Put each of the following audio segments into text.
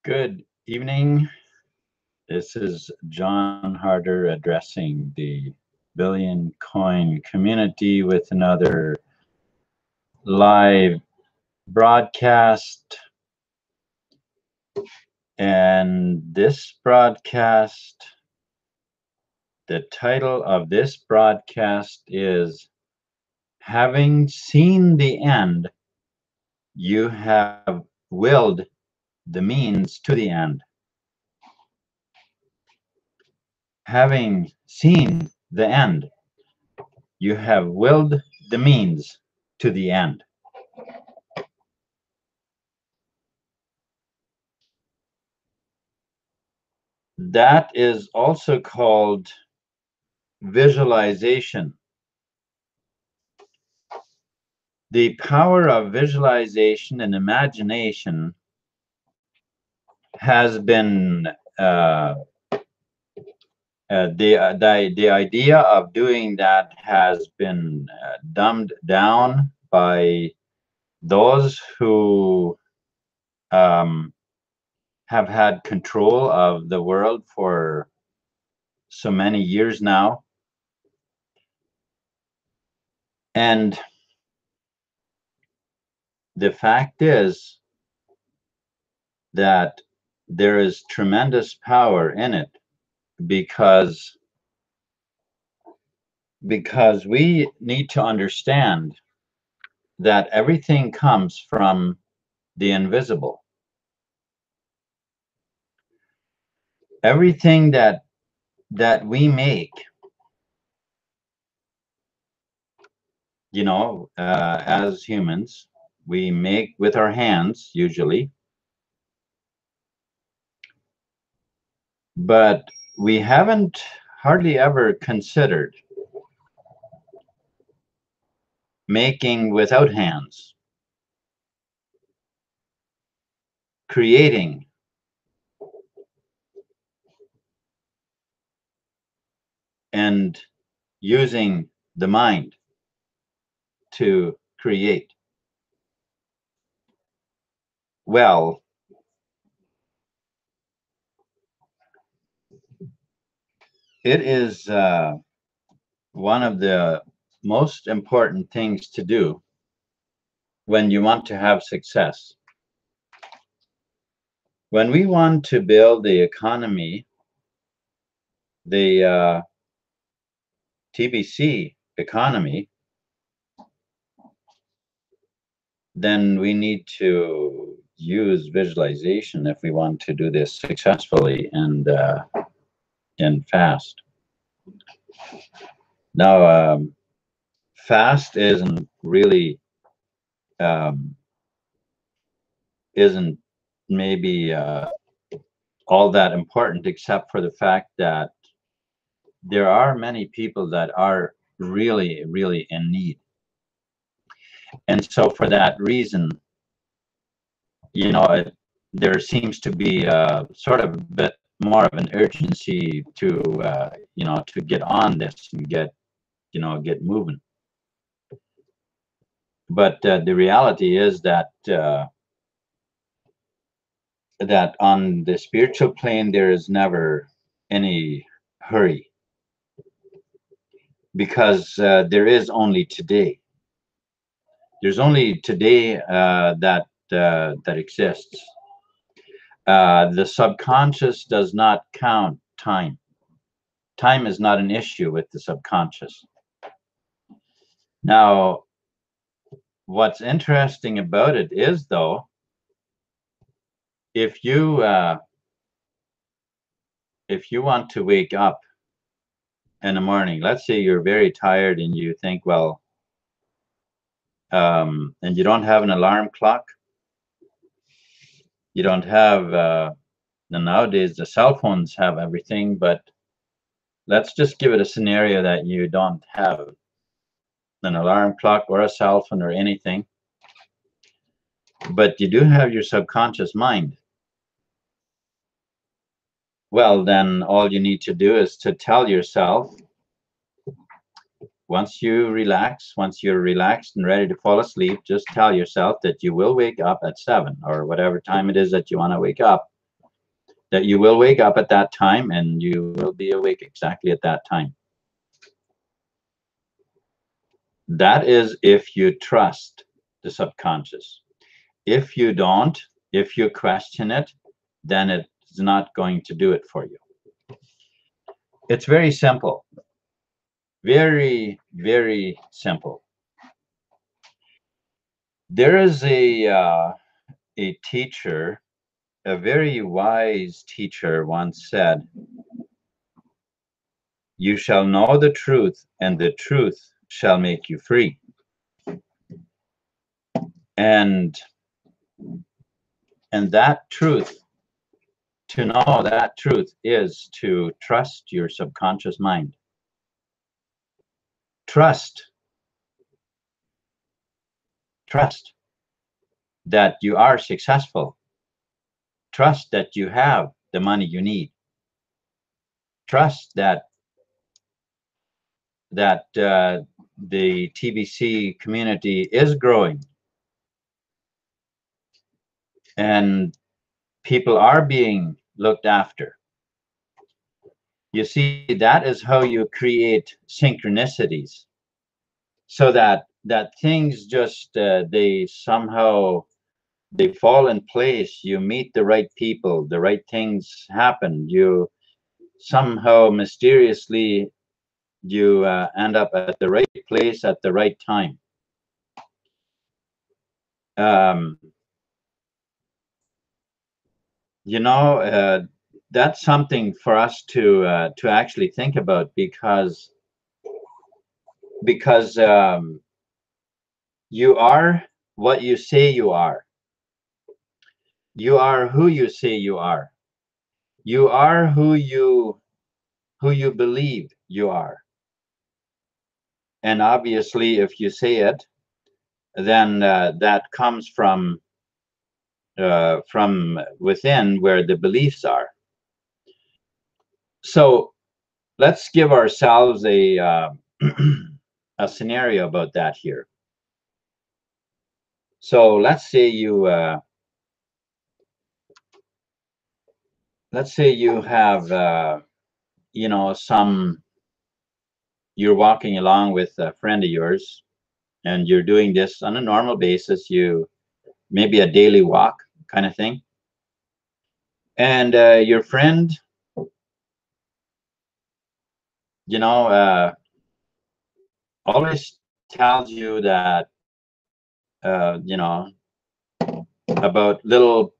Good evening. This is John Harder addressing the Billion Coin community with another live broadcast. And this broadcast, the title of this broadcast is Having Seen the End, You Have Willed the Means to the End. Having seen the end, you have willed the means to the end. That is also called visualization. The power of visualization and imagination has been the idea of doing that has been dumbed down by those who have had control of the world for so many years now. And the fact is that there is tremendous power in it because we need to understand that everything comes from the invisible. Everything that we make, as humans, we make with our hands usually, but we haven't hardly ever considered making without hands, creating, and using the mind to create. Well, it is one of the most important things to do when you want to have success. When we want to build the economy, the TBC economy, then we need to use visualization if we want to do this successfully and fast. Now, fast isn't really isn't maybe all that important, except for the fact that there are many people that are really, really in need. And so for that reason, there seems to be sort of a bit more of an urgency to, to get on this and get moving. But the reality is that that on the spiritual plane, there is never any hurry, because there is only today. There's only today that exists. The subconscious does not count time. Time is not an issue with the subconscious. Now, what's interesting about it is, though, if you want to wake up in the morning, let's say you're very tired and you think, well, and you don't have an alarm clock, you don't have nowadays the cell phones have everything, but let's just give it a scenario that you don't have an alarm clock or a cell phone or anything, but you do have your subconscious mind. Well, then all you need to do is to tell yourself, once you're relaxed and ready to fall asleep, just tell yourself that you will wake up at 7 or whatever time it is that you want to wake up. that you will wake up at that time and you will be awake exactly at that time. That is if you trust the subconscious. If you don't, if you question it, then it's not going to do it for you. It's very simple. Very, very simple. There is a teacher, a very wise teacher once said, "You shall know the truth, and the truth shall make you free." And that truth, to know that truth, is to trust your subconscious mind. Trust that you are successful. Trust that you have the money you need. Trust that the TBC community is growing and people are being looked after. You see, that is how you create synchronicities, so that things just they somehow they fall in place. You meet the right people, the right things happen. You somehow mysteriously you end up at the right place at the right time. Um, you know, that's something for us to actually think about, because you are what you say you are. You are who you say you are. You are who you believe you are. And obviously, if you say it, then that comes from within, where the beliefs are. So let's give ourselves a a scenario about that here. So let's say you have you know, you're walking along with a friend of yours, and you're doing this on a normal basis, you maybe a daily walk kind of thing, and your friend, you know, always tells you that you know, about little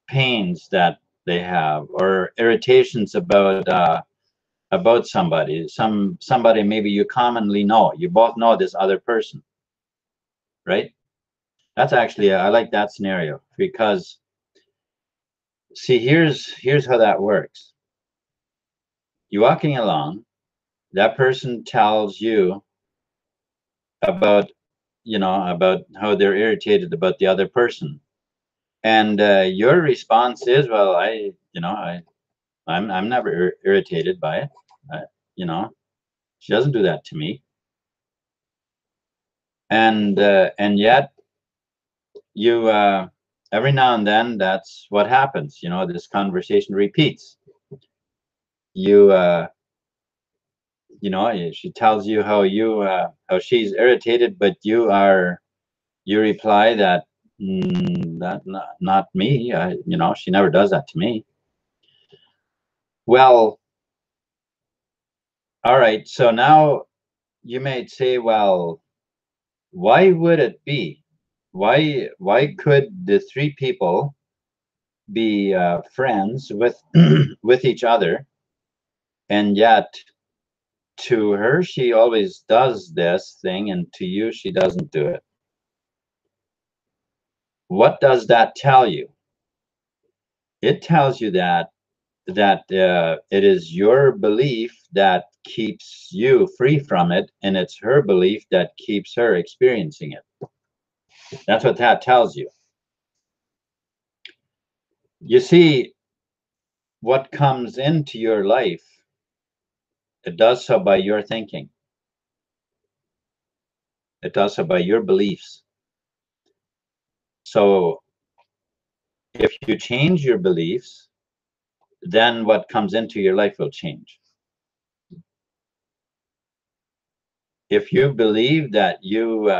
pains that they have, or irritations about somebody maybe you commonly know. You both know this other person, right? That's actually, I like that scenario, because see, here's how that works. You're walking along, that person tells you about, you know, about how they're irritated about the other person, and your response is, well, I'm never irritated by it. You know, she doesn't do that to me. And yet you every now and then, that's what happens. You know, this conversation repeats. You you know, she tells you how she's irritated, but you reply that, that not me. You know, she never does that to me. Well, all right. So now you may say, well, why would it be? Why could the three people be friends with with each other, and yet to her she always does this thing, and to you she doesn't do it? What does that tell you? It tells you that it is your belief that keeps you free from it, and it's her belief that keeps her experiencing it. That's what that tells you. You see, what comes into your life, it does so by your thinking. It does so by your beliefs. So if you change your beliefs, then what comes into your life will change. If you believe that you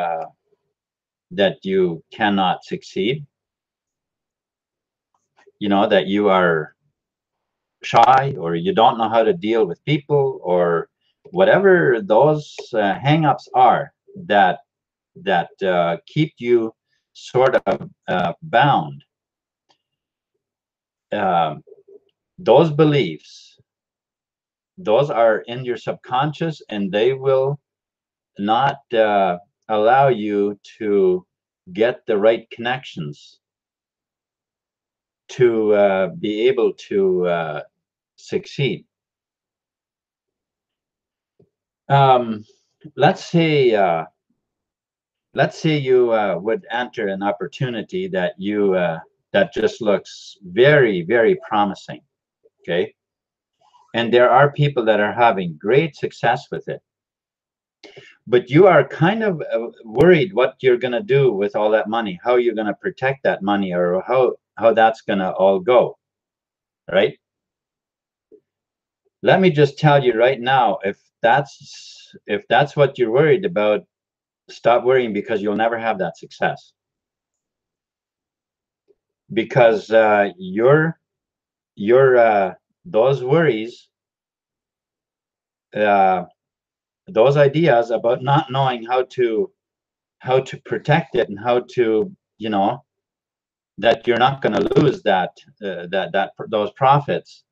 cannot succeed, that you are shy, or you don't know how to deal with people, or whatever those hang-ups are that keep you sort of bound, those beliefs, those are in your subconscious, and they will not allow you to get the right connections to be able to succeed. Let's say you would enter an opportunity that that just looks very, very promising. Okay, and there are people that are having great success with it, but you are kind of worried what you're going to do with all that money, how you're going to protect that money, or how that's going to all go, right? Let me just tell you right now, if that's what you're worried about, stop worrying, because you'll never have that success. Because those worries, those ideas about not knowing how to protect it, and how to, that you're not going to lose those profits.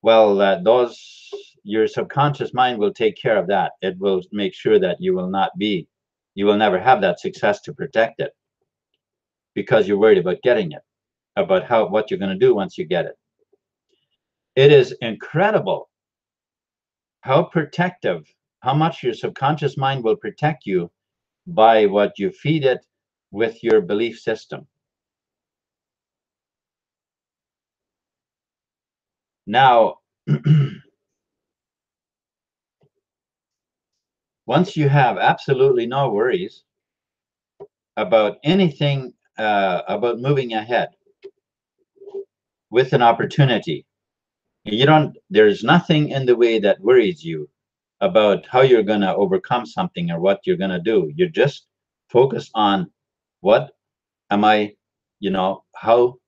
Well, your subconscious mind will take care of that. It will make sure that you will never have that success to protect it, because you're worried about getting it, about what you're going to do once you get it. It is incredible how much your subconscious mind will protect you by what you feed it with your belief system. Now, once you have absolutely no worries about anything, about moving ahead with an opportunity, there's nothing in the way that worries you about how you're going to overcome something or what you're going to do. You're just focused on, what am I, how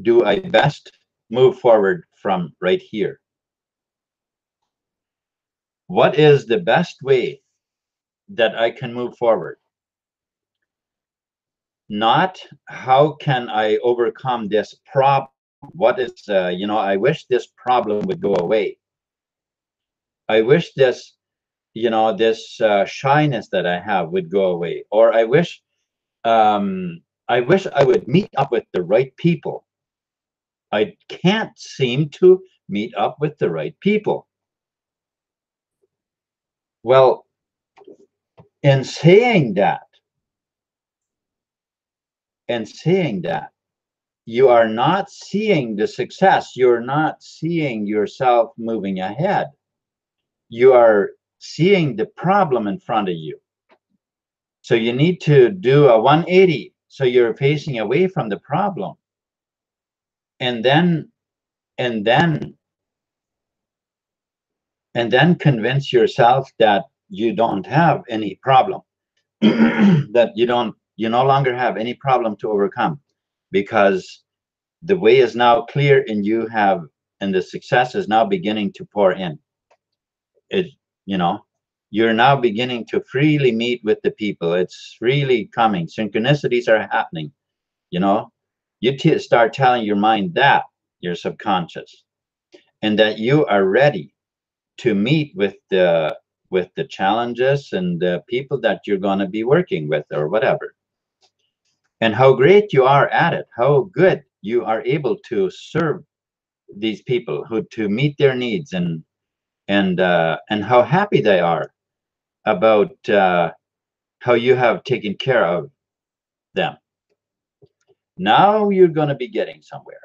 do I best move forward from right here? What is the best way that I can move forward? Not how can I overcome this problem? What is, I wish this problem would go away. I wish this, this shyness that I have would go away. Or I wish I would meet up with the right people. I can't seem to meet up with the right people. Well, in saying that, you are not seeing the success. You're not seeing yourself moving ahead. You are seeing the problem in front of you. So you need to do a 180. So you're facing away from the problem. And then convince yourself that you don't have any problem, that you no longer have any problem to overcome, because the way is now clear, and the success is now beginning to pour in. You're now beginning to freely meet with the people. It's really coming. Synchronicities are happening. You start telling your mind, that your subconscious, and that you are ready to meet with the challenges and the people that you're going to be working with, or whatever, and how great you are at it, how good you are able to serve these people, to meet their needs, and how happy they are about how you have taken care of them. Now you're going to be getting somewhere.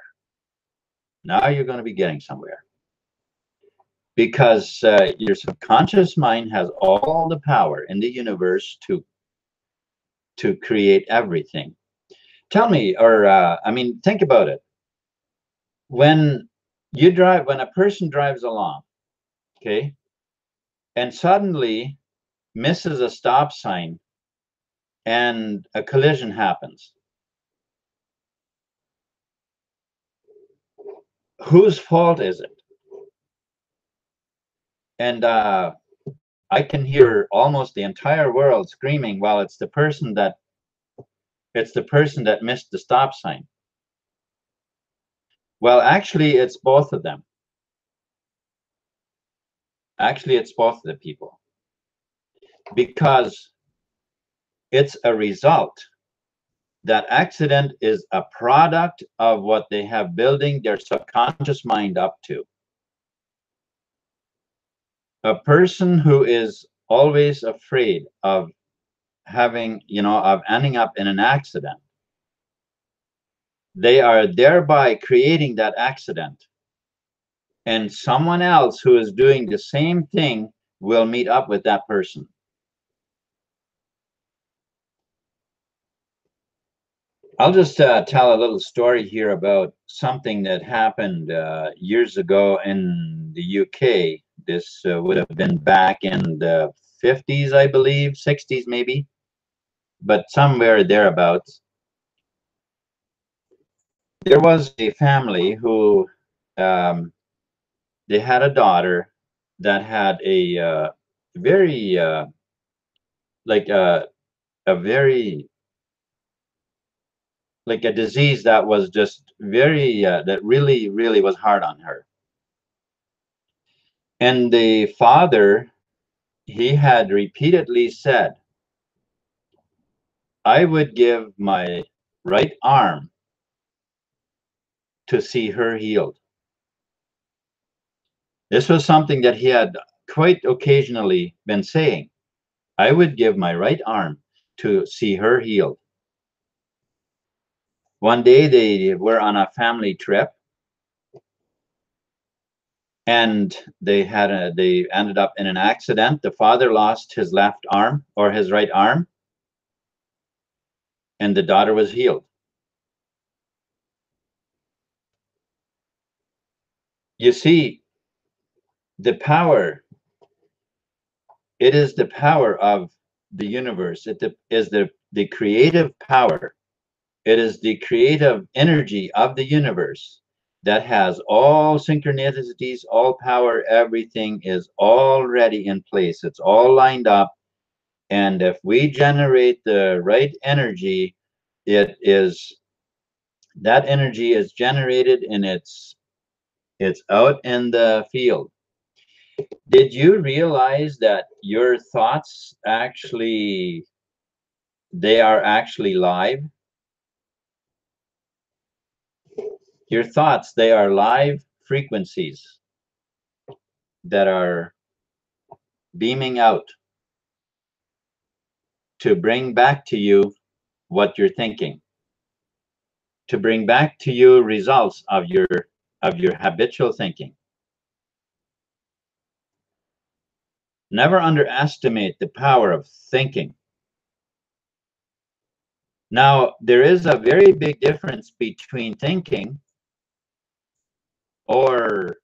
Because your subconscious mind has all the power in the universe to create everything. Tell me, or think about it. When when a person drives along, okay, and suddenly misses a stop sign and a collision happens, whose fault is it? And I can hear almost the entire world screaming, well, it's the person that missed the stop sign. Well, actually, it's both of them. Actually, it's both of the people, because it's a result. That accident is a product of what they have building their subconscious mind up to. A person who is always afraid of having, of ending up in an accident, they are thereby creating that accident. And someone else who is doing the same thing will meet up with that person. I'll just tell a little story here about something that happened years ago in the UK. This would have been back in the 50s, I believe, 60s maybe, but somewhere thereabouts. There was a family who they had a daughter that had a very like a very like a disease that was just very that really was hard on her. And the father, he had repeatedly said, I would give my right arm to see her healed. This was something that he had quite occasionally been saying. I would give my right arm to see her healed. One day they were on a family trip, and they ended up in an accident. The father lost his left arm, or his right arm, and the daughter was healed. You see, the power, it is the power of the universe. It is the creative power. It is the creative energy of the universe that has all synchronicities, all power. Everything is already in place. It's all lined up. And if we generate the right energy, that energy is generated, and it's out in the field. Did you realize that your thoughts actually, they are actually live? Your thoughts, they are live frequencies that are beaming out to bring back to you what you're thinking, to bring back to you results of your habitual thinking. Never underestimate the power of thinking. Now, there is a very big difference between thinking or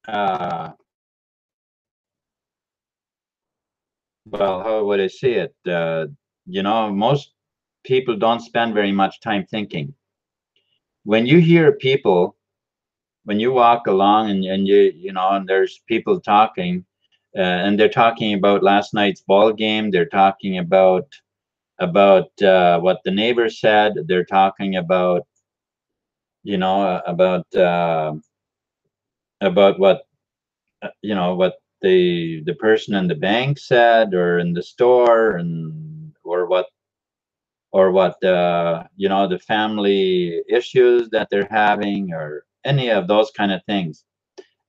well, how would I say it? Most people don't spend very much time thinking. When you hear people, when you walk along and and there's people talking, and they're talking about last night's ball game, they're talking about what the neighbor said, they're talking about about what what the person in the bank said, or in the store, and or what the family issues that they're having, or any of those kind of things.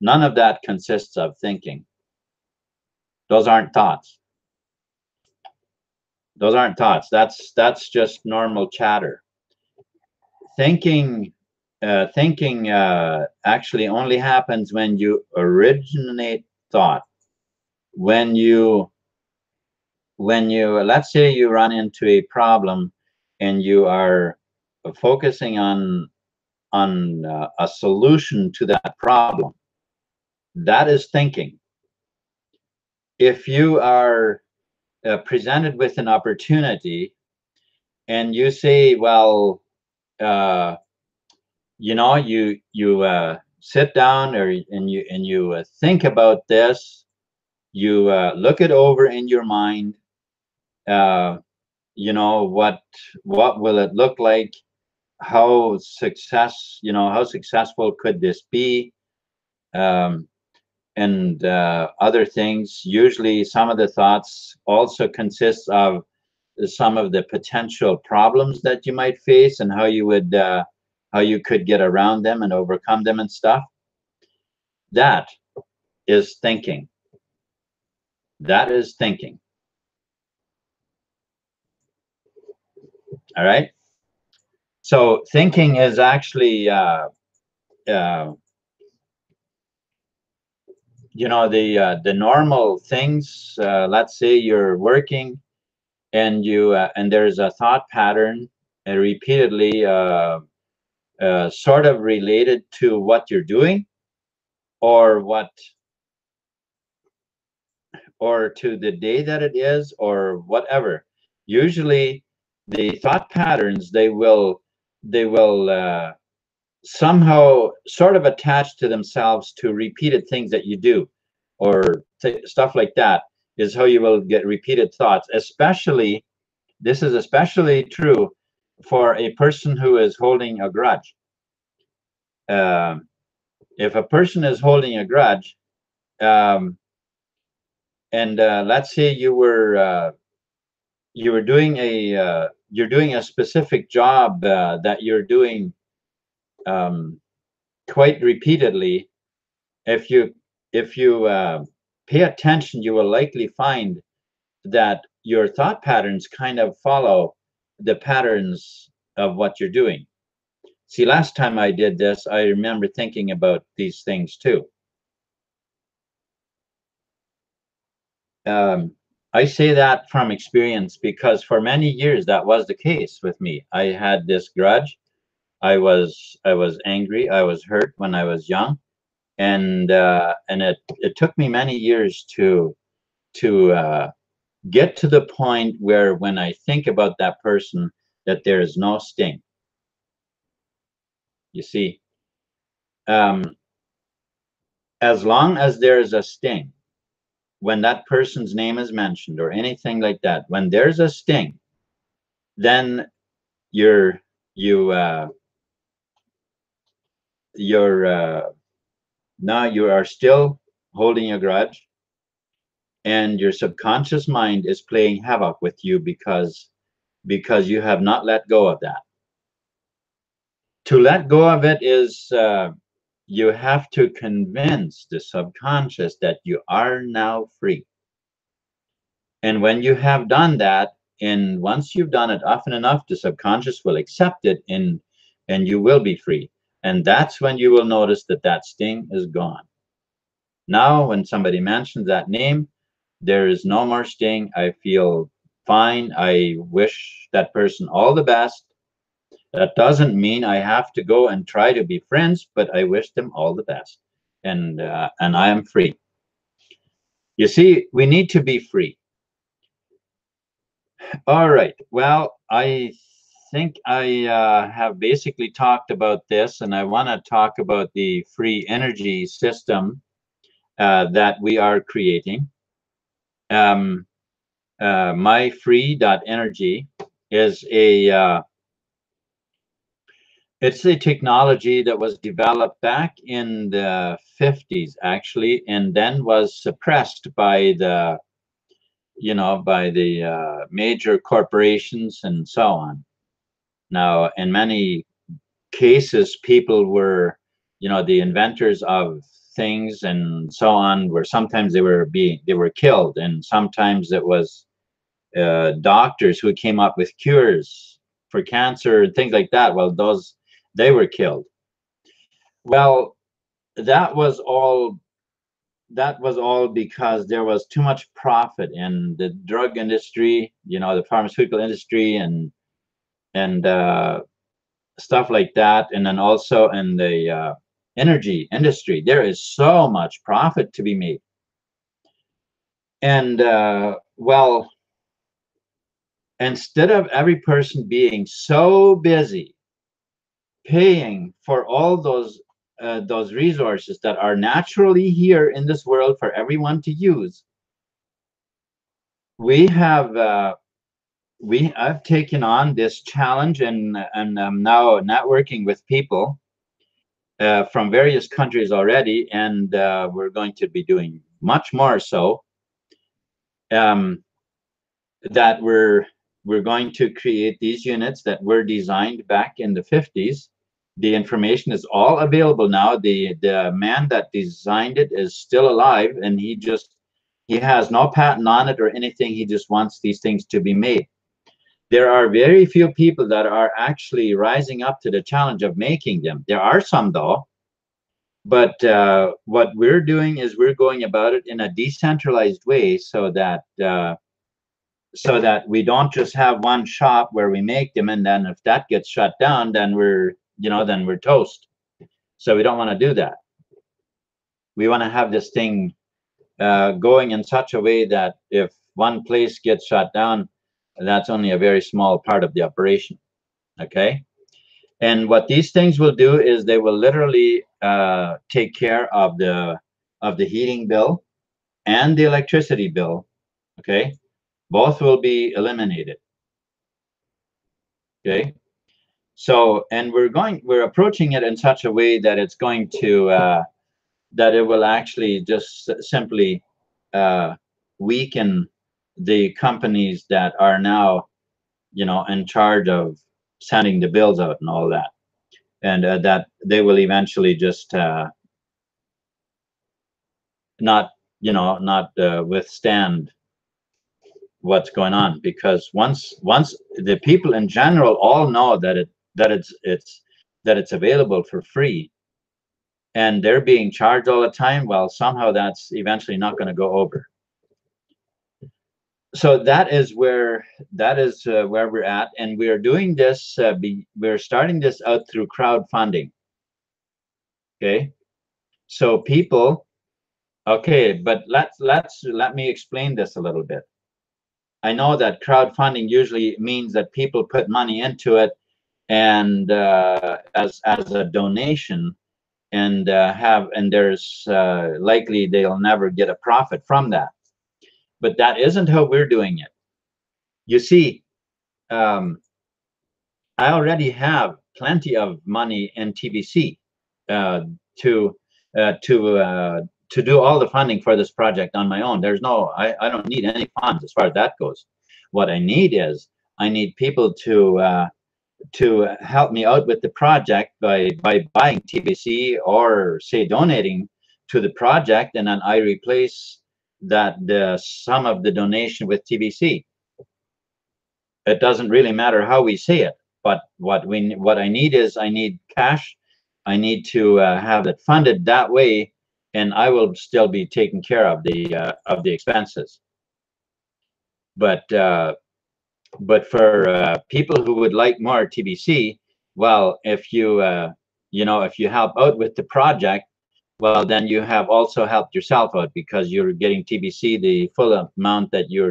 None of that consists of thinking. Those aren't thoughts. Those aren't thoughts. That's just normal chatter. Thinking actually only happens when you originate thought. When you let's say you run into a problem, and you are focusing on a solution to that problem. That is thinking. If you are presented with an opportunity and you say, well, you know, you sit down and you think about this, you look it over in your mind. You know, what will it look like? How successful could this be? And other things. Usually, some of the thoughts also consists of some of the potential problems that you might face and how you could get around them and overcome them and stuff. That is thinking. That is thinking. All right. So thinking is actually, you know, the normal things. Let's say you're working and and there's a thought pattern repeatedly, sort of related to what you're doing, or to the day that it is, or whatever. Usually the thought patterns, they will somehow sort of attach to themselves to repeated things that you do, or stuff like that, is how you will get repeated thoughts. Especially, this is especially true for a person who is holding a grudge. If a person is holding a grudge, and let's say you're doing a specific job that you're doing quite repeatedly. If you pay attention, you will likely find that your thought patterns kind of follow the patterns of what you're doing. See, last time I did this, I remember thinking about these things too. I say that from experience because for many years that was the case with me. I had this grudge. I was angry. I was hurt when I was young, and it took me many years to get to the point where when I think about that person, that there is no sting. You see, um, as long as there is a sting, when that person's name is mentioned or anything like that, when there's a sting, then you're you you're now you are still holding a grudge, and your subconscious mind is playing havoc with you because you have not let go of that. To let go of it is, you have to convince the subconscious that you are now free. And when you have done that, and once you've done it often enough, the subconscious will accept it, and you will be free. And that's when you will notice that that sting is gone. Now, when somebody mentions that name, there is no more sting. I feel fine. I wish that person all the best. That doesn't mean I have to go and try to be friends, but I wish them all the best. And I am free. You see, we need to be free. All right. Well, I think I have basically talked about this, and I want to talk about the free energy system that we are creating. My free.energy is it's a technology that was developed back in the 50s, actually, and then was suppressed by the major corporations and so on. Now, in many cases, people were, the inventors of things and so on, were sometimes they were killed, and sometimes it was doctors who came up with cures for cancer and things like that. Well, they were killed. Well, that was all because there was too much profit in the drug industry, the pharmaceutical industry, and stuff like that. And then also in the energy industry, there is so much profit to be made. And well, instead of every person being so busy paying for all those resources that are naturally here in this world for everyone to use, I've taken on this challenge, and I'm now networking with people from various countries already, and we're going to be doing much more. So that we're going to create these units that were designed back in the 50s. The information is all available now. The man that designed it is still alive, and he has no patent on it or anything. He just wants these things to be made. There are very few people that are actually rising up to the challenge of making them. There are some, though, but what we're doing is we're going about it in a decentralized way, so that we don't just have one shop where we make them, and then if that gets shut down, then we're toast. So we don't want to do that. We want to have this thing going in such a way that if one place gets shut down, that's only a very small part of the operation. Okay. And what these things will do is they will literally take care of the heating bill and the electricity bill. Okay. Both will be eliminated. Okay. So, and we're approaching it in such a way that it's going to that it will actually just simply weaken the companies that are now, in charge of sending the bills out and all that, and that they will eventually just not withstand what's going on, because once the people in general all know that it's available for free, and they're being charged all the time, well, somehow that's eventually not going to go over. So that is where we're at, and we are doing this. We're starting this out through crowdfunding. Okay, so people. Okay, but let me explain this a little bit. I know that crowdfunding usually means that people put money into it, and as a donation, and there's likely they'll never get a profit from that. But that isn't how we're doing it. You see, I already have plenty of money in TBC to do all the funding for this project on my own. I don't need any funds as far as that goes. What I need is people to help me out with the project by buying TBC, or say donating to the project, and then I replace the sum of the donation with TBC. It doesn't really matter how we say it, but what I need is I need cash. I need to have it funded that way, and I will still be taking care of the expenses. But for people who would like more TBC, well, if you if you help out with the project, well, then you have also helped yourself out, because you're getting TBC the full amount that you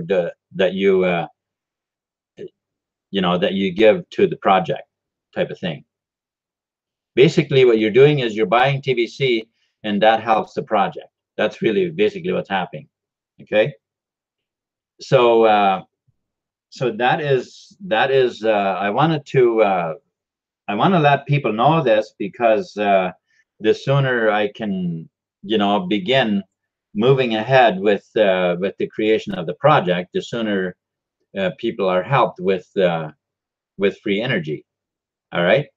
give to the project, type of thing. Basically, what you're doing is you're buying TBC, and that helps the project. That's really basically what's happening. Okay. So so that is I want to let people know this, because the sooner I can begin moving ahead with the creation of the project, the sooner people are helped with free energy. All right.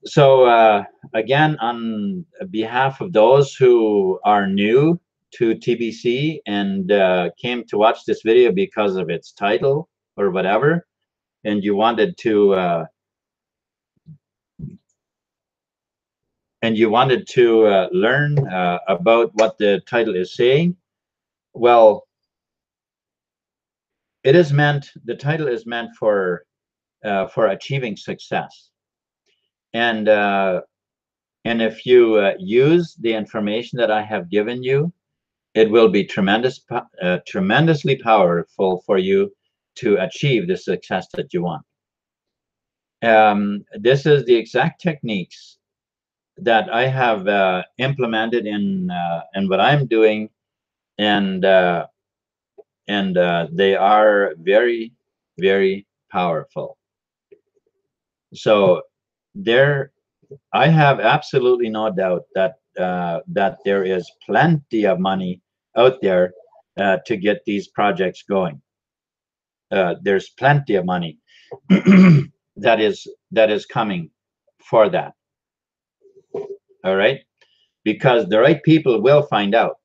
So again, on behalf of those who are new to TBC and came to watch this video because of its title or whatever, and you wanted to learn about what the title is saying, well, the title is meant for for achieving success. And if you use the information that I have given you, it will be tremendously powerful for you to achieve the success that you want. This is the exact techniques that I have implemented in what I'm doing, and they are very, very powerful. So I have absolutely no doubt that that there is plenty of money out there to get these projects going. There's plenty of money that is coming for that. All right, because the right people will find out.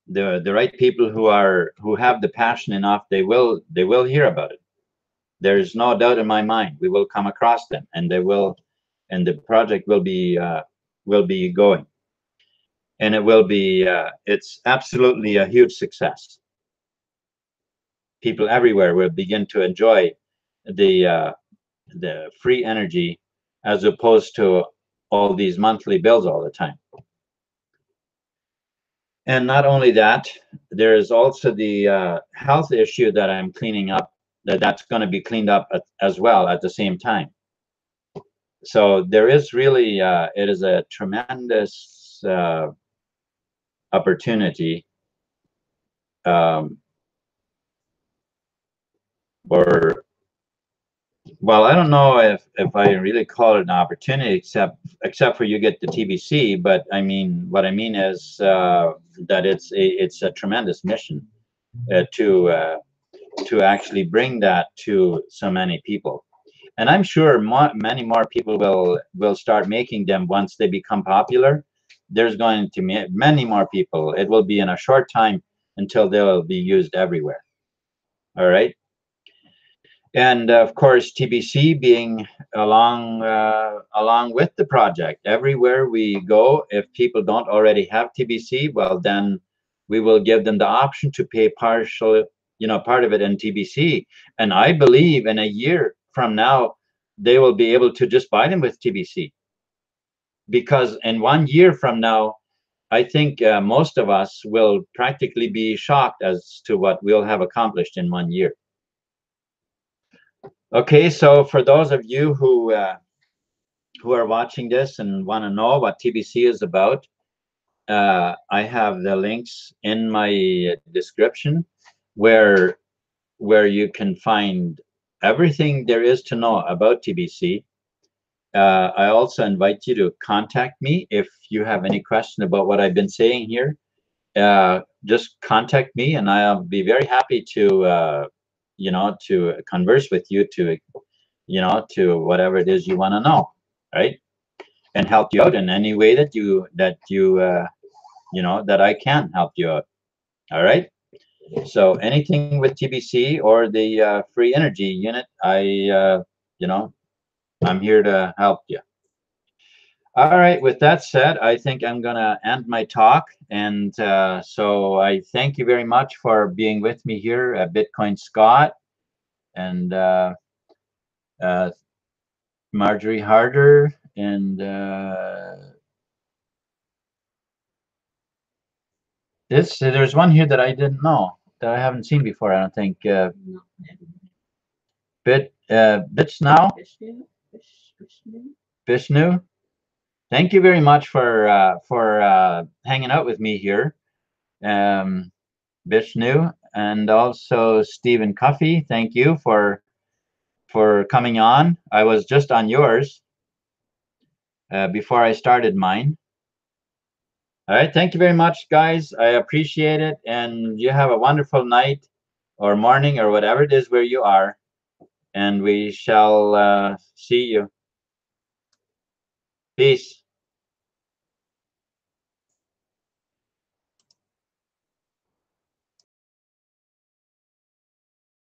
The right people who have the passion enough, they will hear about it. There's no doubt in my mind. We will come across them, and the project will be going, and it will be it's absolutely a huge success. People everywhere will begin to enjoy the free energy, as opposed to all these monthly bills all the time. And not only that, there is also the health issue that I'm cleaning up, that's going to be cleaned up as well at the same time. So there is really, it is a tremendous opportunity, or, well, I don't know if I really call it an opportunity, except for you get the TBC. But I mean, what I mean is that it's a tremendous mission to actually bring that to so many people. And I'm sure many more people will start making them once they become popular. There's going to be many more people. It will be in a short time until they'll be used everywhere. All right. And of course, TBC being along with the project. Everywhere we go, if people don't already have TBC, well, then we will give them the option to pay part of it in TBC. And I believe in a year from now, they will be able to just buy them with TBC. Because in 1 year from now, I think most of us will practically be shocked as to what we'll have accomplished in 1 year. Okay, so for those of you who are watching this and want to know what TBC is about, I have the links in my description where you can find everything there is to know about TBC. I also invite you to contact me if you have any question about what I've been saying here. Just contact me, and I'll be very happy to to converse with you, to whatever it is you want to know, right? And help you out in any way that that I can help you out. All right. So anything with TBC or the free energy unit, I'm here to help you. All right. With that said, I think I'm gonna end my talk, and so I thank you very much for being with me here at Bitcoin Scott, and Marjorie Harder, and there's one here that I didn't know, that I haven't seen before. I don't think. Vishnu. Thank you very much for hanging out with me here, Vishnu, and also Stephen Cuffey. Thank you for coming on. I was just on yours before I started mine. All right, thank you very much, guys. I appreciate it, and you have a wonderful night or morning or whatever it is where you are, and we shall see you. Peace.